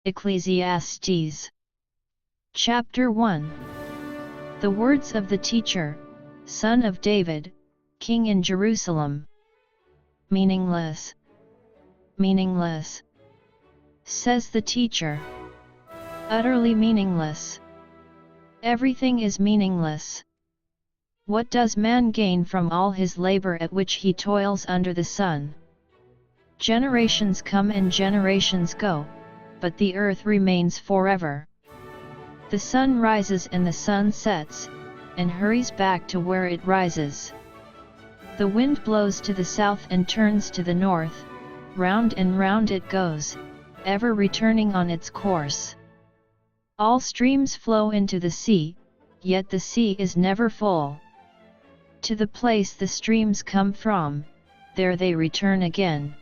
Ecclesiastes. Chapter 1. The words of the teacher, son of David, king in Jerusalem. Meaningless. Meaningless, says the teacher. Utterly meaningless. Everything is meaningless. What does man gain from all his labor at which he toils under the sun? Generations come and generations go, but the earth remains forever. The sun rises and the sun sets, and hurries back to where it rises. The wind blows to the south and turns to the north, round and round it goes, ever returning on its course. All streams flow into the sea, yet the sea is never full. To the place the streams come from, there they return again.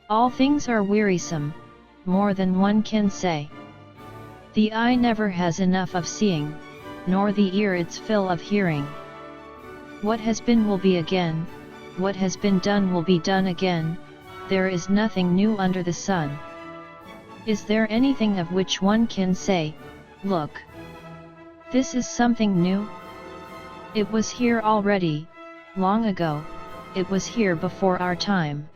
All things are wearisome, more than one can say. The eye never has enough of seeing, nor the ear its fill of hearing. What has been will be again, what has been done will be done again, there is nothing new under the sun. Is there anything of which one can say, look, this is something new? It was here already, long ago, it was here before our time.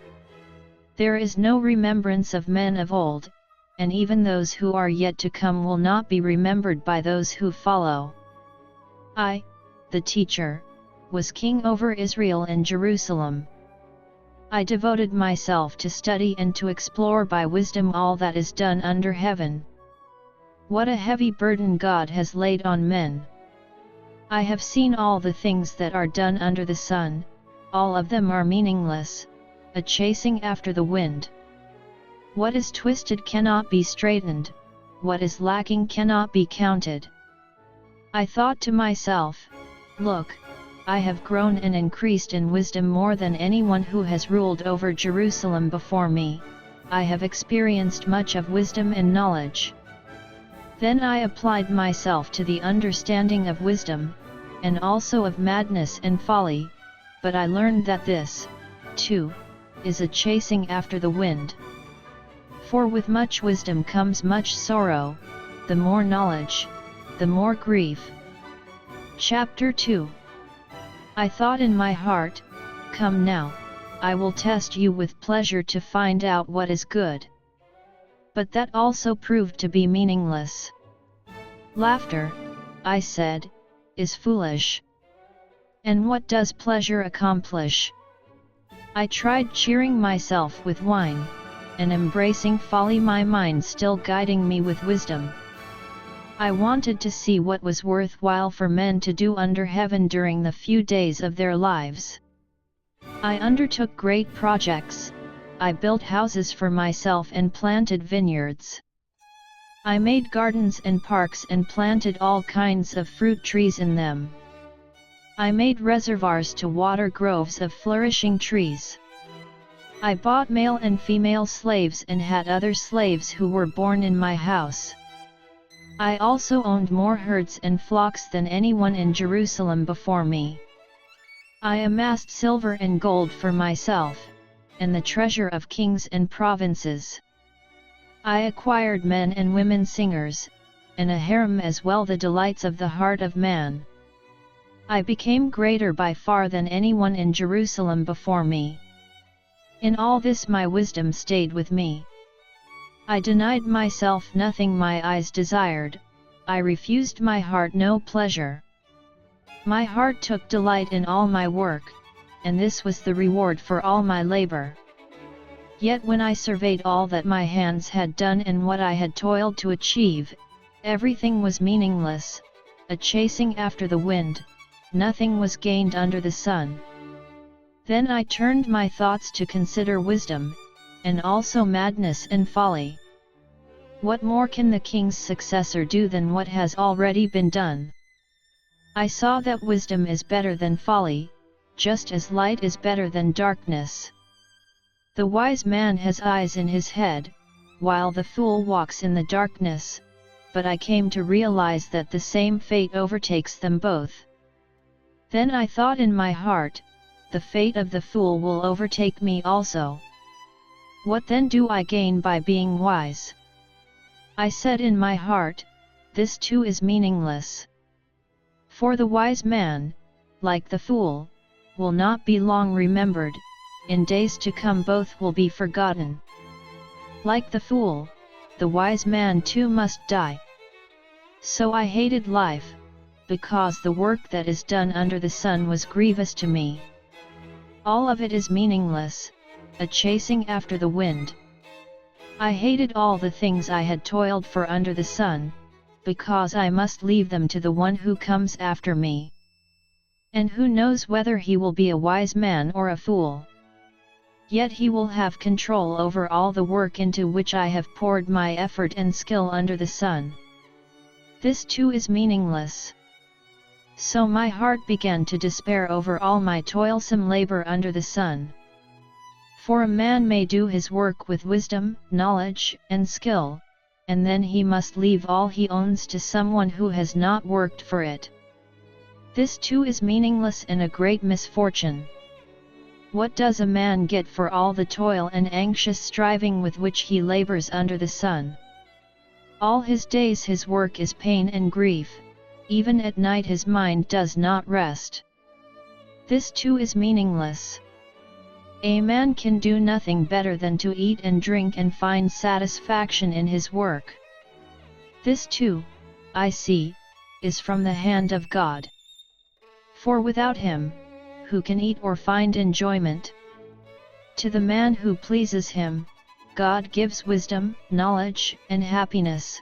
There is no remembrance of men of old, and even those who are yet to come will not be remembered by those who follow. I, the teacher, was king over Israel and Jerusalem. I devoted myself to study and to explore by wisdom all that is done under heaven. What a heavy burden God has laid on men! I have seen all the things that are done under the sun, all of them are meaningless, a chasing after the wind. What is twisted cannot be straightened, what is lacking cannot be counted. I thought to myself, look, I have grown and increased in wisdom more than anyone who has ruled over Jerusalem before me, I have experienced much of wisdom and knowledge. Then I applied myself to the understanding of wisdom, and also of madness and folly, but I learned that this, too, is a chasing after the wind. For with much wisdom comes much sorrow, the more knowledge, the more grief. Chapter 2. I thought in my heart, come now, I will test you with pleasure to find out what is good. But that also proved to be meaningless. Laughter, I said, is foolish. And what does pleasure accomplish? I tried cheering myself with wine, and embracing folly, my mind still guiding me with wisdom. I wanted to see what was worthwhile for men to do under heaven during the few days of their lives. I undertook great projects, I built houses for myself and planted vineyards. I made gardens and parks and planted all kinds of fruit trees in them. I made reservoirs to water groves of flourishing trees. I bought male and female slaves and had other slaves who were born in my house. I also owned more herds and flocks than anyone in Jerusalem before me. I amassed silver and gold for myself, and the treasure of kings and provinces. I acquired men and women singers, and a harem as well, the delights of the heart of man. I became greater by far than anyone in Jerusalem before me. In all this my wisdom stayed with me. I denied myself nothing my eyes desired, I refused my heart no pleasure. My heart took delight in all my work, and this was the reward for all my labor. Yet when I surveyed all that my hands had done and what I had toiled to achieve, everything was meaningless, a chasing after the wind, nothing was gained under the sun. Then I turned my thoughts to consider wisdom, and also madness and folly. What more can the king's successor do than what has already been done? I saw that wisdom is better than folly, just as light is better than darkness. The wise man has eyes in his head, while the fool walks in the darkness, but I came to realize that the same fate overtakes them both. Then I thought in my heart, the fate of the fool will overtake me also. What then do I gain by being wise? I said in my heart, this too is meaningless. For the wise man, like the fool, will not be long remembered, in days to come both will be forgotten. Like the fool, the wise man too must die. So I hated life, because the work that is done under the sun was grievous to me. All of it is meaningless, a chasing after the wind. I hated all the things I had toiled for under the sun, because I must leave them to the one who comes after me. And who knows whether he will be a wise man or a fool? Yet he will have control over all the work into which I have poured my effort and skill under the sun. This too is meaningless. So my heart began to despair over all my toilsome labor under the sun. For a man may do his work with wisdom, knowledge, and skill, and then he must leave all he owns to someone who has not worked for it. This too is meaningless and a great misfortune. What does a man get for all the toil and anxious striving with which he labors under the sun? All his days his work is pain and grief, even at night his mind does not rest. This too is meaningless. A man can do nothing better than to eat and drink and find satisfaction in his work. This too, I see, is from the hand of God. For without him, who can eat or find enjoyment? To the man who pleases him, God gives wisdom, knowledge, and happiness,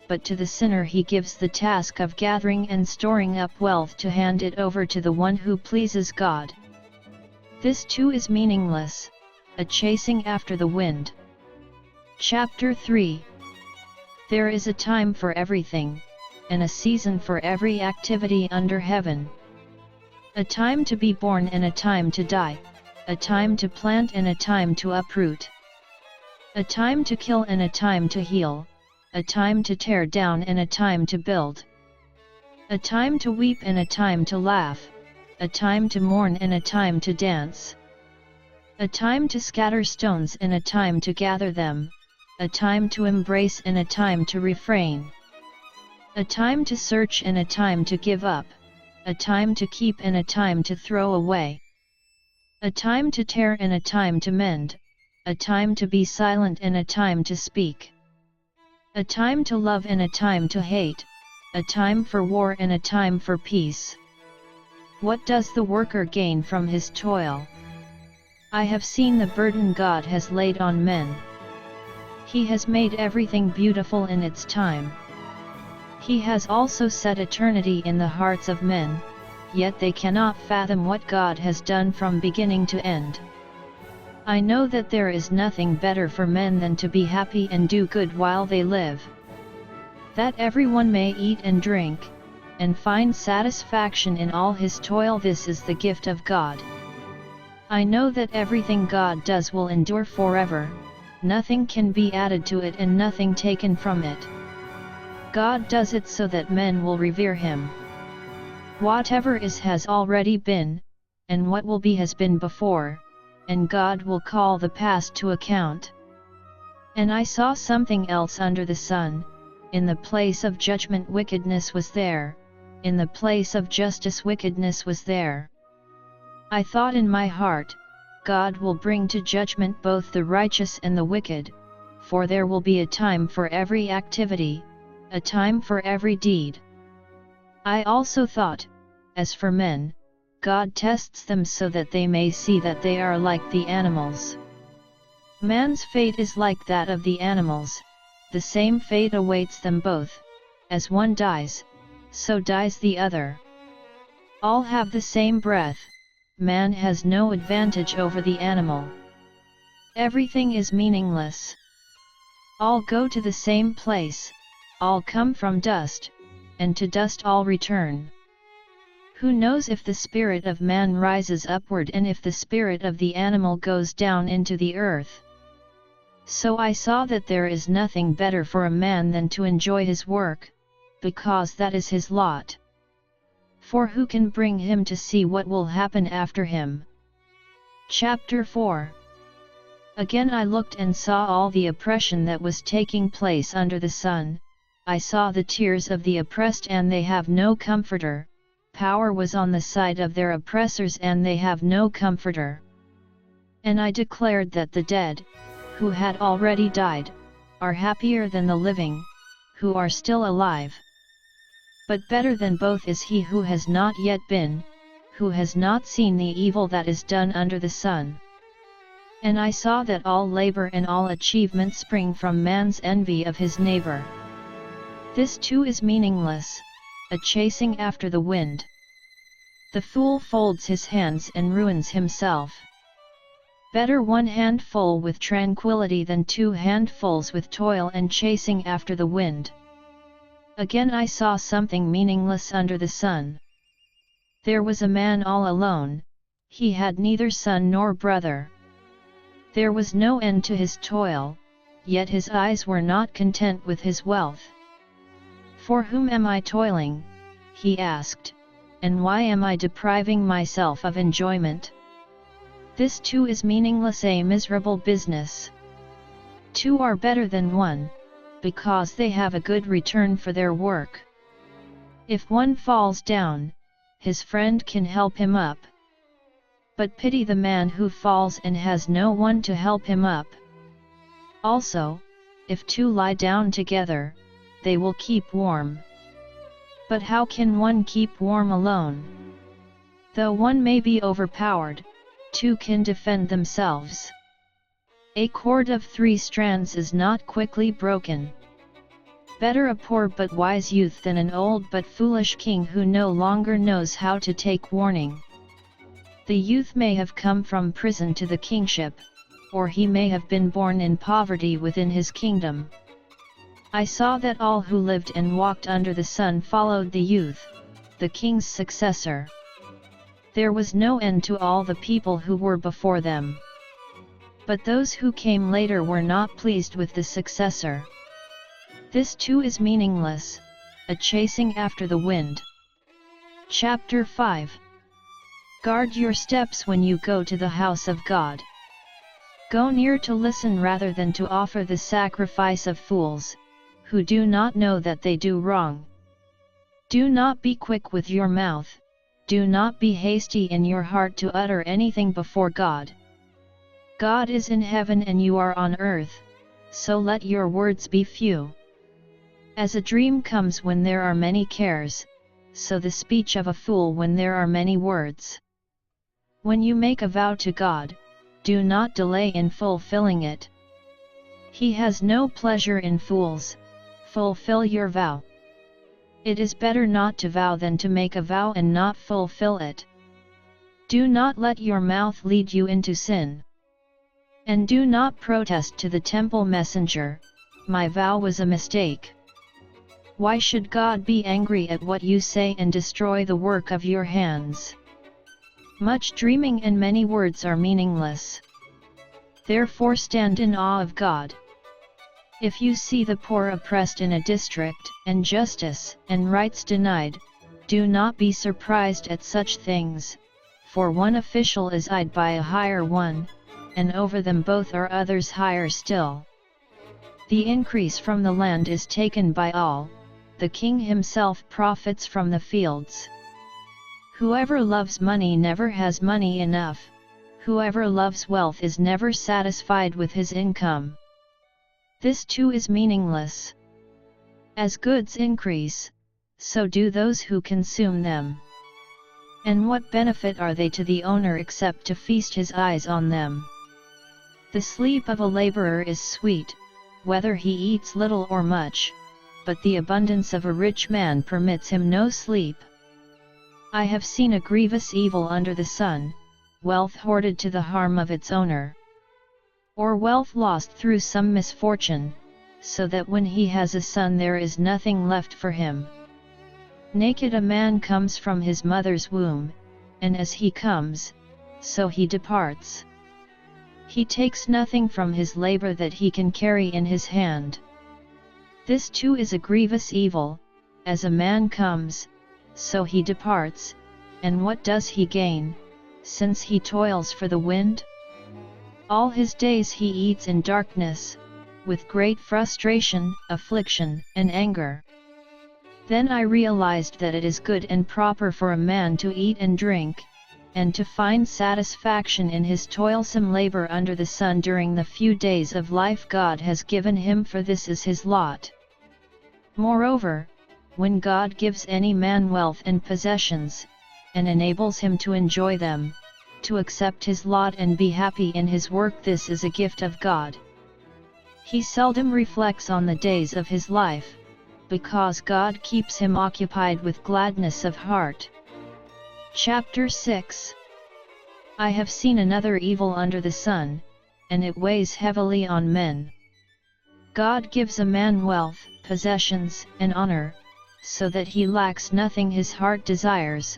but to the sinner he gives the task of gathering and storing up wealth to hand it over to the one who pleases God. This too is meaningless, a chasing after the wind. Chapter 3. There is a time for everything, and a season for every activity under heaven. A time to be born and a time to die, a time to plant and a time to uproot. A time to kill and a time to heal, a time to tear down and a time to build. A time to weep and a time to laugh, a time to mourn and a time to dance. A time to scatter stones and a time to gather them, a time to embrace and a time to refrain. A time to search and a time to give up, a time to keep and a time to throw away. A time to tear and a time to mend, a time to be silent and a time to speak. A time to love and a time to hate, a time for war and a time for peace. What does the worker gain from his toil? I have seen the burden God has laid on men. He has made everything beautiful in its time. He has also set eternity in the hearts of men, yet they cannot fathom what God has done from beginning to end. I know that there is nothing better for men than to be happy and do good while they live. That everyone may eat and drink, and find satisfaction in all his toil, this is the gift of God. I know that everything God does will endure forever, nothing can be added to it and nothing taken from it. God does it so that men will revere him. Whatever is has already been, and what will be has been before, and God will call the past to account. And I saw something else under the sun. In the place of judgment wickedness was there, in the place of justice wickedness was there. I thought in my heart, God will bring to judgment both the righteous and the wicked, for there will be a time for every activity, a time for every deed. I also thought, as for men, God tests them so that they may see that they are like the animals. Man's fate is like that of the animals, the same fate awaits them both. As one dies, so dies the other. All have the same breath, man has no advantage over the animal. Everything is meaningless. All go to the same place, all come from dust, and to dust all return. Who knows if the spirit of man rises upward and if the spirit of the animal goes down into the earth? So I saw that there is nothing better for a man than to enjoy his work, because that is his lot. For who can bring him to see what will happen after him? Chapter 4. Again I looked and saw all the oppression that was taking place under the sun. I saw the tears of the oppressed and they have no comforter. Power was on the side of their oppressors and they have no comforter. And I declared that the dead, who had already died, are happier than the living, who are still alive. But better than both is he who has not yet been, who has not seen the evil that is done under the sun. And I saw that all labor and all achievement spring from man's envy of his neighbor. This too is meaningless, a chasing after the wind. The fool folds his hands and ruins himself. Better one handful with tranquility than 2 handfuls with toil and chasing after the wind. Again I saw something meaningless under the sun. There was a man all alone, he had neither son nor brother. There was no end to his toil, yet his eyes were not content with his wealth. For whom am I toiling, he asked, and why am I depriving myself of enjoyment? This too is meaningless, a miserable business. 2 are better than 1, because they have a good return for their work. If one falls down, his friend can help him up. But pity the man who falls and has no one to help him up. Also, if 2 lie down together, they will keep warm. But how can one keep warm alone? Though one may be overpowered, 2 can defend themselves. A cord of 3 strands is not quickly broken. Better a poor but wise youth than an old but foolish king who no longer knows how to take warning. The youth may have come from prison to the kingship, or he may have been born in poverty within his kingdom. I saw that all who lived and walked under the sun followed the youth, the king's successor. There was no end to all the people who were before them. But those who came later were not pleased with the successor. This too is meaningless, a chasing after the wind. Chapter 5. Guard your steps when you go to the house of God. Go near to listen rather than to offer the sacrifice of fools, who do not know that they do wrong. Do not be quick with your mouth, do not be hasty in your heart to utter anything before God. God is in heaven and you are on earth, so let your words be few. As a dream comes when there are many cares, so the speech of a fool when there are many words. When you make a vow to God, do not delay in fulfilling it. He has no pleasure in fools. Fulfill your vow. It is better not to vow than to make a vow and not fulfill it. Do not let your mouth lead you into sin. And do not protest to the temple messenger, my vow was a mistake. Why should God be angry at what you say and destroy the work of your hands? Much dreaming and many words are meaningless. Therefore stand in awe of God. If you see the poor oppressed in a district, and justice and rights denied, do not be surprised at such things, for one official is eyed by a higher one, and over them both are others higher still. The increase from the land is taken by all, the king himself profits from the fields. Whoever loves money never has money enough, whoever loves wealth is never satisfied with his income. This too is meaningless. As goods increase, so do those who consume them. And what benefit are they to the owner except to feast his eyes on them? The sleep of a laborer is sweet, whether he eats little or much, but the abundance of a rich man permits him no sleep. I have seen a grievous evil under the sun, wealth hoarded to the harm of its owner. Or wealth lost through some misfortune, so that when he has a son there is nothing left for him. Naked a man comes from his mother's womb, and as he comes, so he departs. He takes nothing from his labor that he can carry in his hand. This too is a grievous evil, as a man comes, so he departs, and what does he gain, since he toils for the wind? All his days he eats in darkness, with great frustration, affliction, and anger. Then I realized that it is good and proper for a man to eat and drink, and to find satisfaction in his toilsome labor under the sun during the few days of life God has given him, for this is his lot. Moreover, when God gives any man wealth and possessions, and enables him to enjoy them, to accept his lot and be happy in his work, this is a gift of God. He seldom reflects on the days of his life, because God keeps him occupied with gladness of heart. Chapter 6. I have seen another evil under the sun, and it weighs heavily on men. God gives a man wealth, possessions, and honor, so that he lacks nothing his heart desires,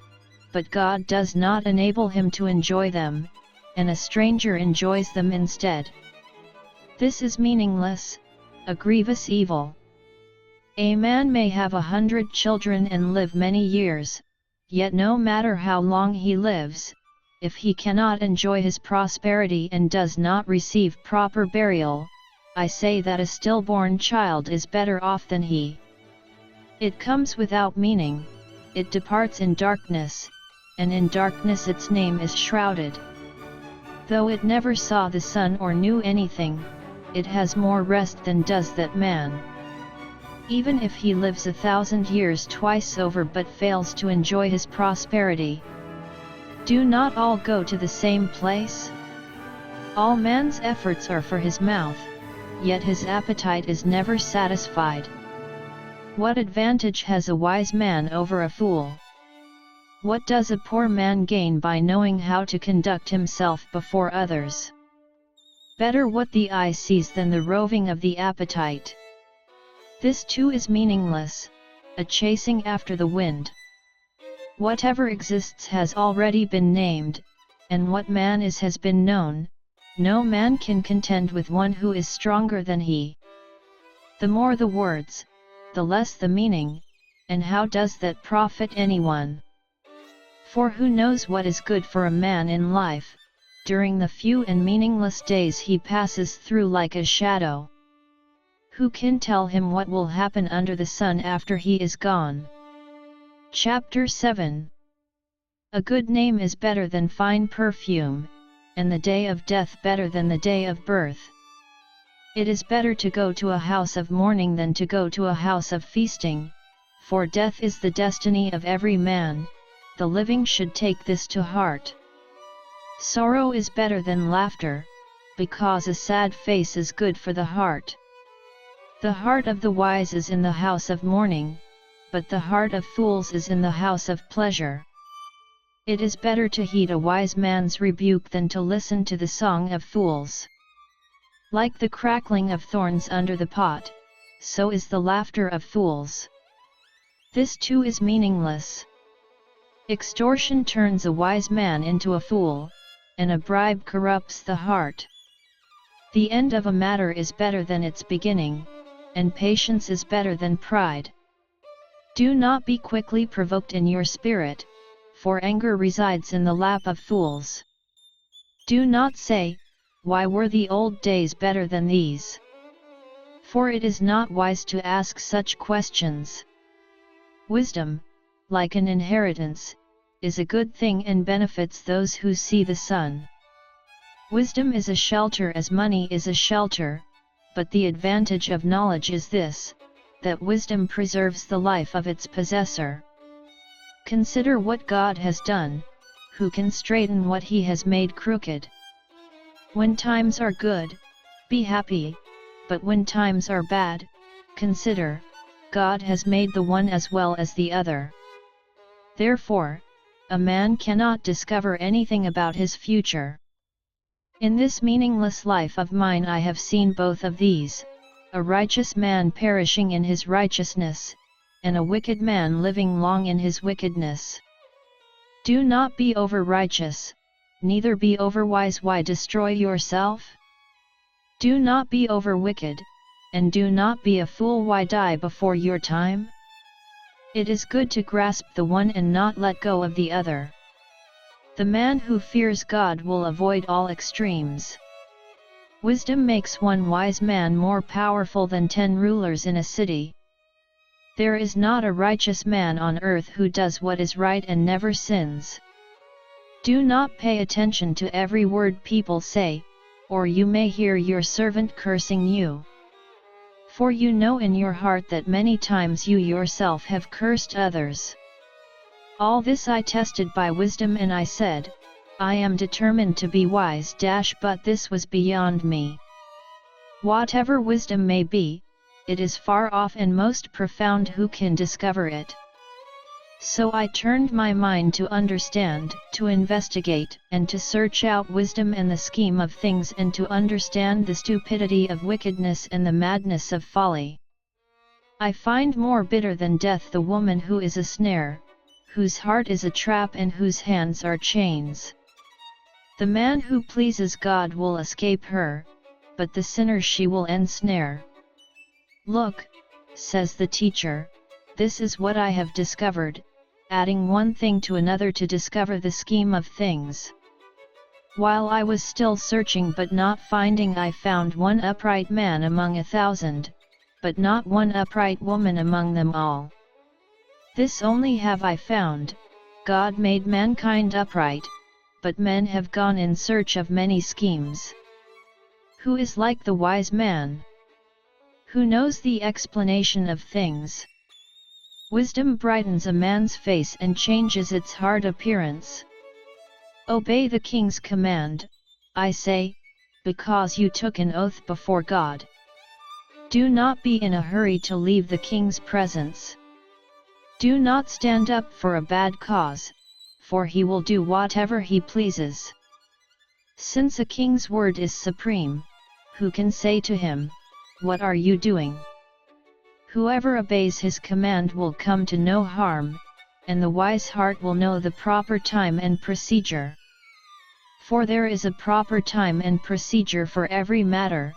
but God does not enable him to enjoy them, and a stranger enjoys them instead. This is meaningless, a grievous evil. A man may have 100 children and live many years, yet no matter how long he lives, if he cannot enjoy his prosperity and does not receive proper burial, I say that a stillborn child is better off than he. It comes without meaning, it departs in darkness, and in darkness its name is shrouded. Though it never saw the sun or knew anything, it has more rest than does that man. Even if he lives 1,000 years twice over but fails to enjoy his prosperity. Do not all go to the same place? All man's efforts are for his mouth, yet his appetite is never satisfied. What advantage has a wise man over a fool? What does a poor man gain by knowing how to conduct himself before others? Better what the eye sees than the roving of the appetite. This too is meaningless, a chasing after the wind. Whatever exists has already been named, and what man is has been known. No man can contend with one who is stronger than he. The more the words, the less the meaning, and how does that profit anyone? For who knows what is good for a man in life, during the few and meaningless days he passes through like a shadow? Who can tell him what will happen under the sun after he is gone? Chapter 7. A good name is better than fine perfume, and the day of death better than the day of birth. It is better to go to a house of mourning than to go to a house of feasting, for death is the destiny of every man. The living should take this to heart. Sorrow is better than laughter, because a sad face is good for the heart. The heart of the wise is in the house of mourning, but the heart of fools is in the house of pleasure. It is better to heed a wise man's rebuke than to listen to the song of fools. Like the crackling of thorns under the pot, so is the laughter of fools. This too is meaningless. Extortion turns a wise man into a fool, and a bribe corrupts the heart. The end of a matter is better than its beginning, and patience is better than pride. Do not be quickly provoked in your spirit, for anger resides in the lap of fools. Do not say, "Why were the old days better than these?" For it is not wise to ask such questions. Wisdom, like an inheritance, is a good thing and benefits those who see the sun. Wisdom is a shelter as money is a shelter, but the advantage of knowledge is this, that wisdom preserves the life of its possessor. Consider what God has done, who can straighten what he has made crooked. When times are good, be happy, but when times are bad, consider, God has made the one as well as the other. Therefore, a man cannot discover anything about his future. In this meaningless life of mine I have seen both of these, a righteous man perishing in his righteousness, and a wicked man living long in his wickedness. Do not be over-righteous, neither be over-wise. Why destroy yourself? Do not be over-wicked, and do not be a fool. Why die before your time? It is good to grasp the one and not let go of the other. The man who fears God will avoid all extremes. Wisdom makes one wise man more powerful than 10 rulers in a city. There is not a righteous man on earth who does what is right and never sins. Do not pay attention to every word people say, or you may hear your servant cursing you. For you know in your heart that many times you yourself have cursed others. All this I tested by wisdom, and I said, I am determined to be wise. But this was beyond me. Whatever wisdom may be, it is far off and most profound. Who can discover it? So I turned my mind to understand, to investigate, and to search out wisdom and the scheme of things, and to understand the stupidity of wickedness and the madness of folly. I find more bitter than death the woman who is a snare, whose heart is a trap, and whose hands are chains. The man who pleases God will escape her, but the sinner she will ensnare. Look, says the teacher, this is what I have discovered, adding one thing to another to discover the scheme of things. While I was still searching but not finding, I found one upright man among 1,000, but not one upright woman among them all. This only have I found, God made mankind upright, but men have gone in search of many schemes. Who is like the wise man? Who knows the explanation of things? Wisdom brightens a man's face and changes its hard appearance. Obey the king's command, I say, because you took an oath before God. Do not be in a hurry to leave the king's presence. Do not stand up for a bad cause, for he will do whatever he pleases. Since a king's word is supreme, who can say to him, what are you doing? Whoever obeys his command will come to no harm, and the wise heart will know the proper time and procedure. For there is a proper time and procedure for every matter,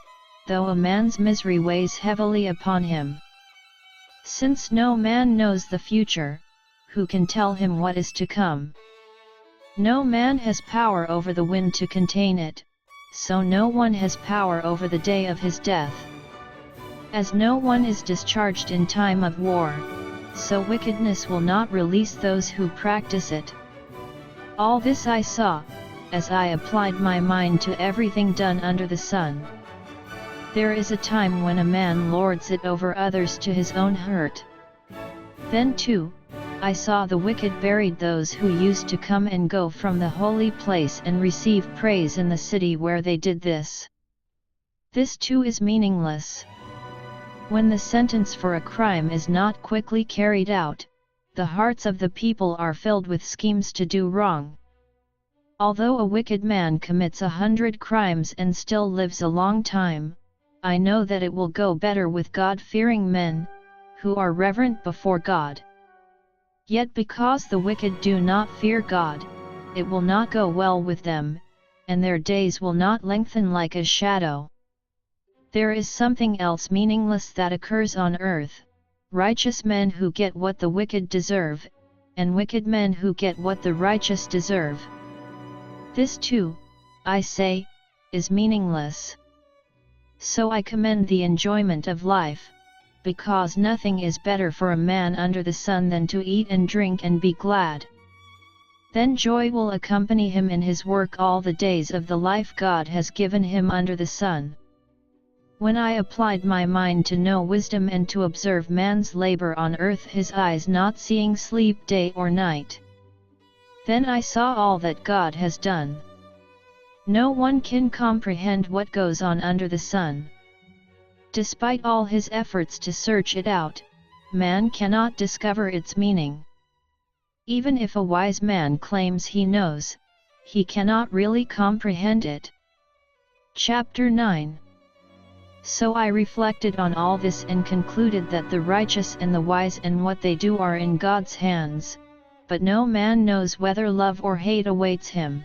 though a man's misery weighs heavily upon him. Since no man knows the future, who can tell him what is to come? No man has power over the wind to contain it, so no one has power over the day of his death. As no one is discharged in time of war, so wickedness will not release those who practice it. All this I saw, as I applied my mind to everything done under the sun. There is a time when a man lords it over others to his own hurt. Then too, I saw the wicked buried those who used to come and go from the holy place and receive praise in the city where they did this. This too is meaningless. When the sentence for a crime is not quickly carried out, the hearts of the people are filled with schemes to do wrong. Although a wicked man commits 100 crimes and still lives a long time, I know that it will go better with God-fearing men, who are reverent before God. Yet because the wicked do not fear God, it will not go well with them, and their days will not lengthen like a shadow. There is something else meaningless that occurs on earth, righteous men who get what the wicked deserve, and wicked men who get what the righteous deserve. This too, I say, is meaningless. So I commend the enjoyment of life, because nothing is better for a man under the sun than to eat and drink and be glad. Then joy will accompany him in his work all the days of the life God has given him under the sun. When I applied my mind to know wisdom and to observe man's labor on earth, his eyes not seeing sleep day or night, then I saw all that God has done. No one can comprehend what goes on under the sun. Despite all his efforts to search it out, man cannot discover its meaning. Even if a wise man claims he knows, he cannot really comprehend it. Chapter 9. So I reflected on all this and concluded that the righteous and the wise and what they do are in God's hands, but no man knows whether love or hate awaits him.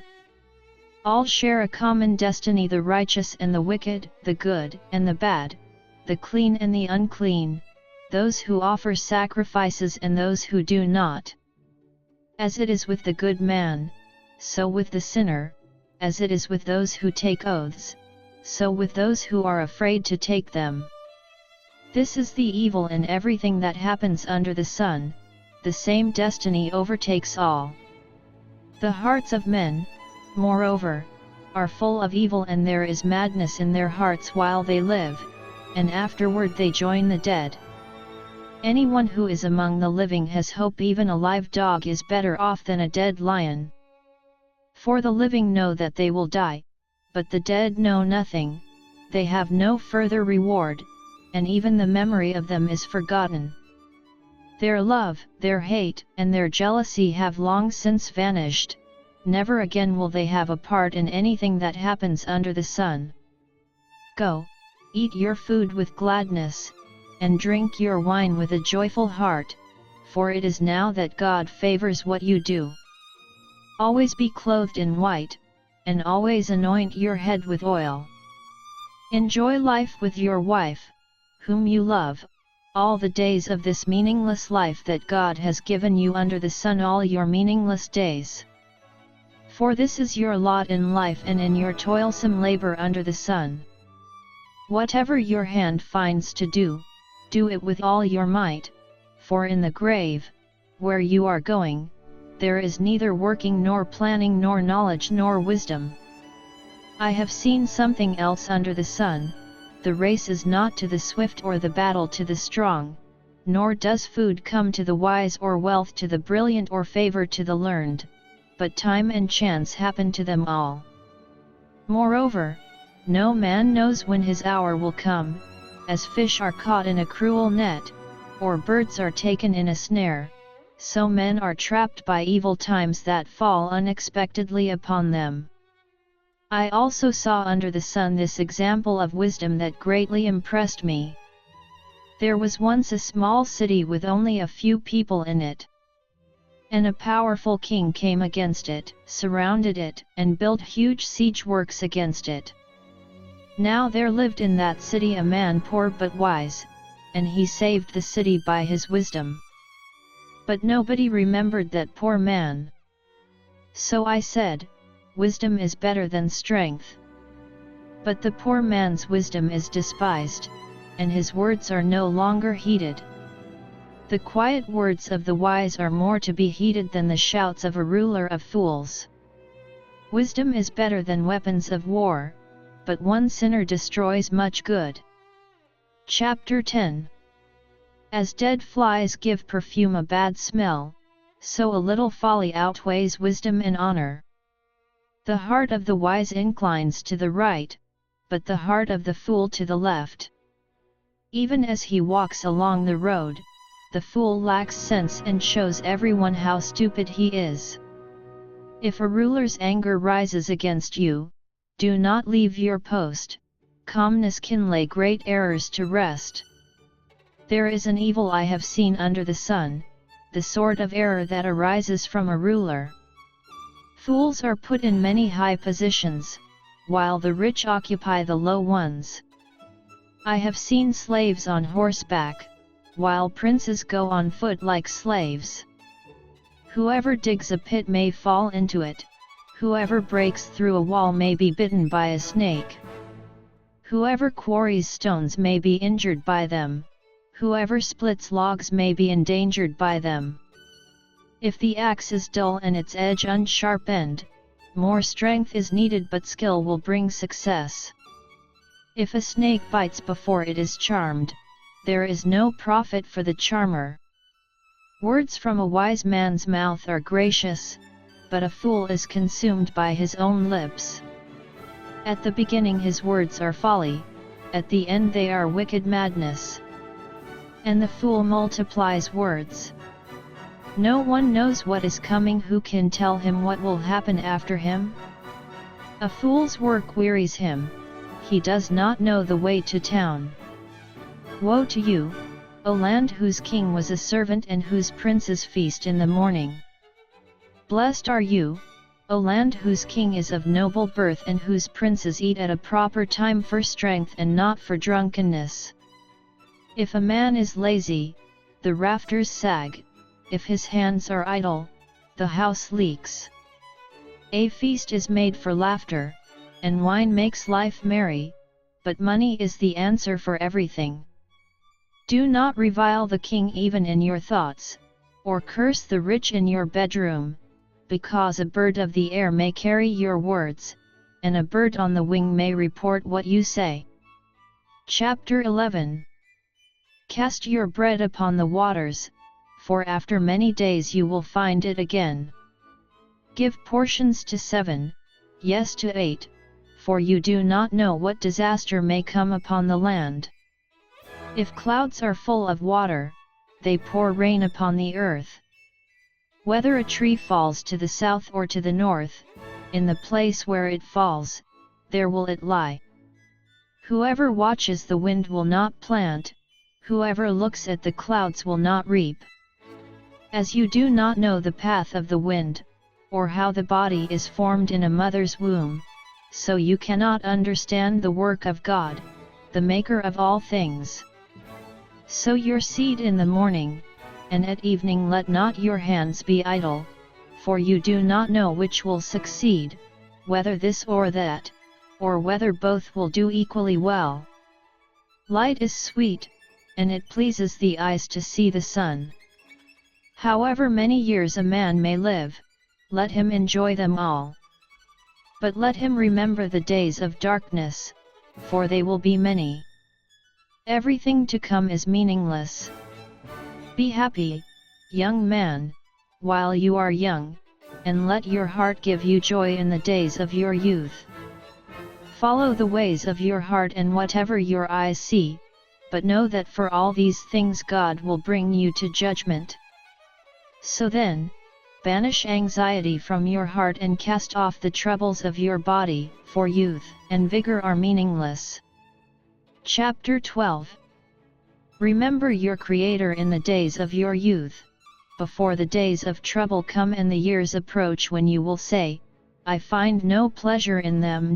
All share a common destiny, the righteous and the wicked, the good and the bad, the clean and the unclean, those who offer sacrifices and those who do not. As it is with the good man, so with the sinner, as it is with those who take oaths, so with those who are afraid to take them. This is the evil in everything that happens under the sun, the same destiny overtakes all. The hearts of men, moreover, are full of evil, and there is madness in their hearts while they live, and afterward they join the dead. Anyone who is among the living has hope. Even a live dog is better off than a dead lion. For the living know that they will die, but the dead know nothing, they have no further reward, and even the memory of them is forgotten. Their love, their hate, and their jealousy have long since vanished, never again will they have a part in anything that happens under the sun. Go, eat your food with gladness, and drink your wine with a joyful heart, for it is now that God favors what you do. Always be clothed in white, and always anoint your head with oil. Enjoy life with your wife, whom you love, all the days of this meaningless life that God has given you under the sun, all your meaningless days. For this is your lot in life and in your toilsome labor under the sun. Whatever your hand finds to do, do it with all your might, for in the grave, where you are going, there is neither working nor planning nor knowledge nor wisdom. I have seen something else under the sun. The race is not to the swift or the battle to the strong, nor does food come to the wise or wealth to the brilliant or favor to the learned, but time and chance happen to them all. Moreover, no man knows when his hour will come, as fish are caught in a cruel net, or birds are taken in a snare, so men are trapped by evil times that fall unexpectedly upon them. I also saw under the sun this example of wisdom that greatly impressed me. There was once a small city with only a few people in it. And a powerful king came against it, surrounded it, and built huge siege works against it. Now there lived in that city a man poor but wise, and he saved the city by his wisdom. But nobody remembered that poor man. So I said, wisdom is better than strength. But the poor man's wisdom is despised, and his words are no longer heeded. The quiet words of the wise are more to be heeded than the shouts of a ruler of fools. Wisdom is better than weapons of war, but one sinner destroys much good. Chapter 10. As dead flies give perfume a bad smell, so a little folly outweighs wisdom and honor. The heart of the wise inclines to the right, but the heart of the fool to the left. Even as he walks along the road, the fool lacks sense and shows everyone how stupid he is. If a ruler's anger rises against you, do not leave your post. Calmness can lay great errors to rest. There is an evil I have seen under the sun, the sort of error that arises from a ruler. Fools are put in many high positions, while the rich occupy the low ones. I have seen slaves on horseback, while princes go on foot like slaves. Whoever digs a pit may fall into it, whoever breaks through a wall may be bitten by a snake. Whoever quarries stones may be injured by them, whoever splits logs may be endangered by them. If the axe is dull and its edge unsharpened, more strength is needed, but skill will bring success. If a snake bites before it is charmed, there is no profit for the charmer. Words from a wise man's mouth are gracious, but a fool is consumed by his own lips. At the beginning his words are folly, at the end they are wicked madness. And the fool multiplies words. No one knows what is coming. Who can tell him what will happen after him? A fool's work wearies him, he does not know the way to town. Woe to you, O land whose king was a servant and whose princes feast in the morning. Blessed are you, O land whose king is of noble birth and whose princes eat at a proper time for strength and not for drunkenness. If a man is lazy, the rafters sag, if his hands are idle, the house leaks. A feast is made for laughter, and wine makes life merry, but money is the answer for everything. Do not revile the king even in your thoughts, or curse the rich in your bedroom, because a bird of the air may carry your words, and a bird on the wing may report what you say. Chapter 11. Cast your bread upon the waters, for after many days you will find it again. Give portions to 7, yes to 8, for you do not know what disaster may come upon the land. If clouds are full of water, they pour rain upon the earth. Whether a tree falls to the south or to the north, in the place where it falls, there will it lie. Whoever watches the wind will not plant, whoever looks at the clouds will not reap. As you do not know the path of the wind, or how the body is formed in a mother's womb, so you cannot understand the work of God, the Maker of all things. Sow your seed in the morning, and at evening let not your hands be idle, for you do not know which will succeed, whether this or that, or whether both will do equally well. Light is sweet, and it pleases the eyes to see the sun. However many years a man may live, let him enjoy them all. But let him remember the days of darkness, for they will be many. Everything to come is meaningless. Be happy, young man, while you are young, and let your heart give you joy in the days of your youth. Follow the ways of your heart and whatever your eyes see, but know that for all these things God will bring you to judgment. So then, banish anxiety from your heart and cast off the troubles of your body, for youth and vigor are meaningless. Chapter 12. Remember your Creator in the days of your youth, before the days of trouble come and the years approach when you will say, I find no pleasure in them.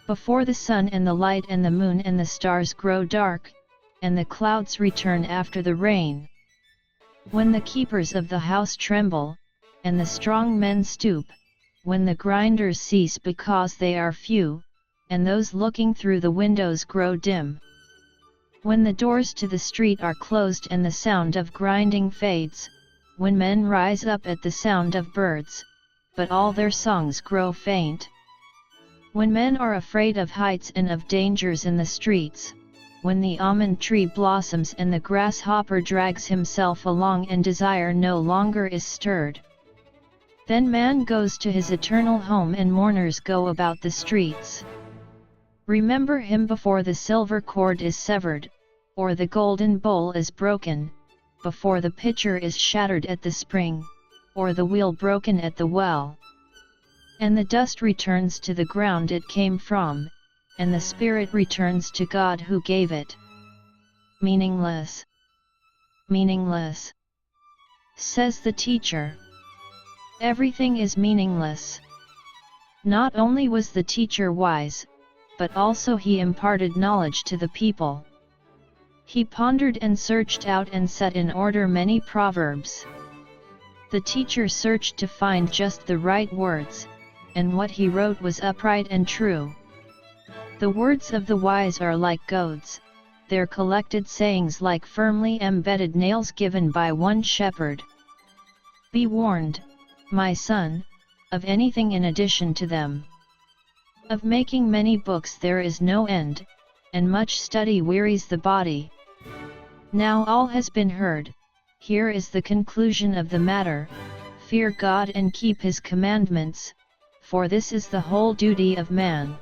Before the sun and the light and the moon and the stars grow dark, and the clouds return after the rain. When the keepers of the house tremble, and the strong men stoop, when the grinders cease because they are few, and those looking through the windows grow dim. When the doors to the street are closed and the sound of grinding fades, when men rise up at the sound of birds, but all their songs grow faint. When men are afraid of heights and of dangers in the streets, when the almond tree blossoms and the grasshopper drags himself along and desire no longer is stirred. Then man goes to his eternal home and mourners go about the streets. Remember him before the silver cord is severed, or the golden bowl is broken, before the pitcher is shattered at the spring, or the wheel broken at the well. And the dust returns to the ground it came from, and the spirit returns to God who gave it. Meaningless. Meaningless, says the teacher. Everything is meaningless. Not only was the teacher wise, but also he imparted knowledge to the people. He pondered and searched out and set in order many proverbs. The teacher searched to find just the right words, and what he wrote was upright and true. The words of the wise are like goads, their collected sayings like firmly embedded nails given by one shepherd. Be warned, my son, of anything in addition to them. Of making many books there is no end, and much study wearies the body. Now all has been heard, here is the conclusion of the matter: fear God and keep His commandments, for this is the whole duty of man.